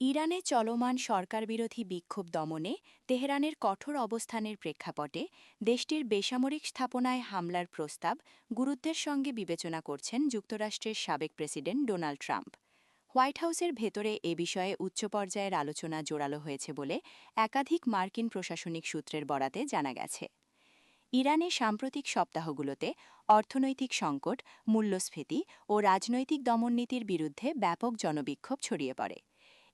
ইরানে চলমান সরকারবিরোধী বিক্ষোভ দমনে তেহরানের কঠোর অবস্থানের প্রেক্ষাপটে দেশটির বেসামরিক স্থাপনায় হামলার প্রস্তাব গুরুত্বের সঙ্গে বিবেচনা করছেন যুক্তরাষ্ট্রের সাবেক প্রেসিডেন্ট ডোনাল্ড ট্রাম্প। হোয়াইট হাউসের ভেতরে এ বিষয়ে উচ্চ পর্যায়ের আলোচনা জোরালো হয়েছে বলে একাধিক মার্কিন প্রশাসনিক সূত্রের বরাতে জানা গেছে। ইরানে সাম্প্রতিক সপ্তাহগুলোতে অর্থনৈতিক সংকট, মূল্যস্ফীতি ও রাজনৈতিক দমননীতির বিরুদ্ধে ব্যাপক জনবিক্ষোভ ছড়িয়ে পড়ে।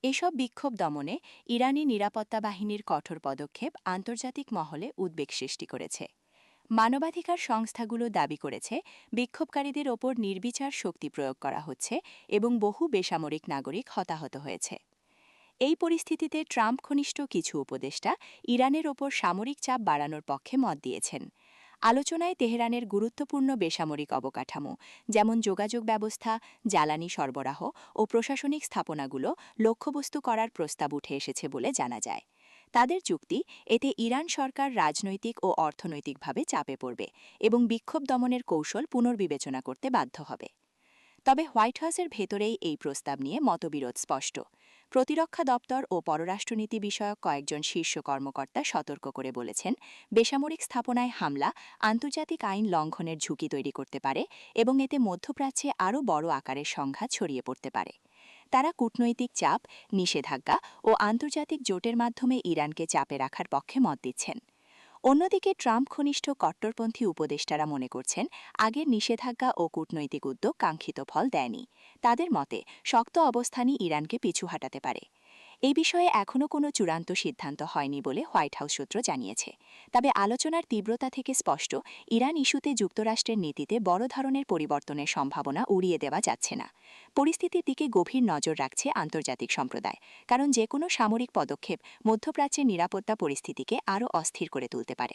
এসব বিক্ষোভ দমনে ইরানি নিরাপত্তা বাহিনীর কঠোর পদক্ষেপ আন্তর্জাতিক মহলে উদ্বেগ সৃষ্টি করেছে। মানবাধিকার সংস্থাগুলো দাবি করেছে বিক্ষোভকারীদের ওপর নির্বিচার শক্তি প্রয়োগ করা হচ্ছে এবং বহু বেসামরিক নাগরিক হতাহত হয়েছে। এই পরিস্থিতিতে ট্রাম্প ঘনিষ্ঠ কিছু উপদেষ্টা ইরানের ওপর সামরিক চাপ বাড়ানোর পক্ষে মত দিয়েছেন। আলোচনায় তেহরানের গুরুত্বপূর্ণ বেসামরিক অবকাঠামো যেমন যোগাযোগ ব্যবস্থা, জ্বালানি সরবরাহ ও প্রশাসনিক স্থাপনাগুলো লক্ষ্যবস্তু করার প্রস্তাব উঠে এসেছে বলে জানা যায়। তাদের যুক্তি, এতে ইরান সরকার রাজনৈতিক ও অর্থনৈতিকভাবে চাপে পড়বে এবং বিক্ষোভ দমনের কৌশল পুনর্বিবেচনা করতে বাধ্য হবে। তবে হোয়াইট হাউসের ভেতরেই এই প্রস্তাব নিয়ে মতবিরোধ স্পষ্ট। প্রতিরক্ষা দপ্তর ও পররাষ্ট্রনীতি বিষয়ক কয়েকজন শীর্ষ কর্মকর্তা সতর্ক করে বলেছেন, বেসামরিক স্থাপনায় হামলা আন্তর্জাতিক আইন লঙ্ঘনের ঝুঁকি তৈরি করতে পারে এবং এতে মধ্যপ্রাচ্যে আরও বড় আকারের সংঘাত ছড়িয়ে পড়তে পারে। তারা কূটনৈতিক চাপ, নিষেধাজ্ঞা ও আন্তর্জাতিক জোটের মাধ্যমে ইরানকে চাপে রাখার পক্ষে মত দিচ্ছেন। অন্যদিকে ট্রাম্প ঘনিষ্ঠ কট্টরপন্থী উপদেষ্টারা মনে করছেন, আগের নিষেধাজ্ঞা ও কূটনৈতিক উদ্যোগ কাঙ্ক্ষিত ফল দেয়নি। তাদের মতে শক্ত অবস্থানই ইরানকে পিছু হাঁটাতে পারে। এই বিষয়ে এখনও কোনো চূড়ান্ত সিদ্ধান্ত হয়নি বলে হোয়াইট হাউস সূত্র জানিয়েছে। তবে আলোচনার তীব্রতা থেকে স্পষ্ট, ইরান ইস্যুতে যুক্তরাষ্ট্রের নীতিতে বড় ধরনের পরিবর্তনের সম্ভাবনা উড়িয়ে দেওয়া যাচ্ছে না। পরিস্থিতির দিকে গভীর নজর রাখছে আন্তর্জাতিক সম্প্রদায়, কারণ যে কোনো সামরিক পদক্ষেপ মধ্যপ্রাচ্যের নিরাপত্তা পরিস্থিতিকে আরও অস্থির করে তুলতে পারে।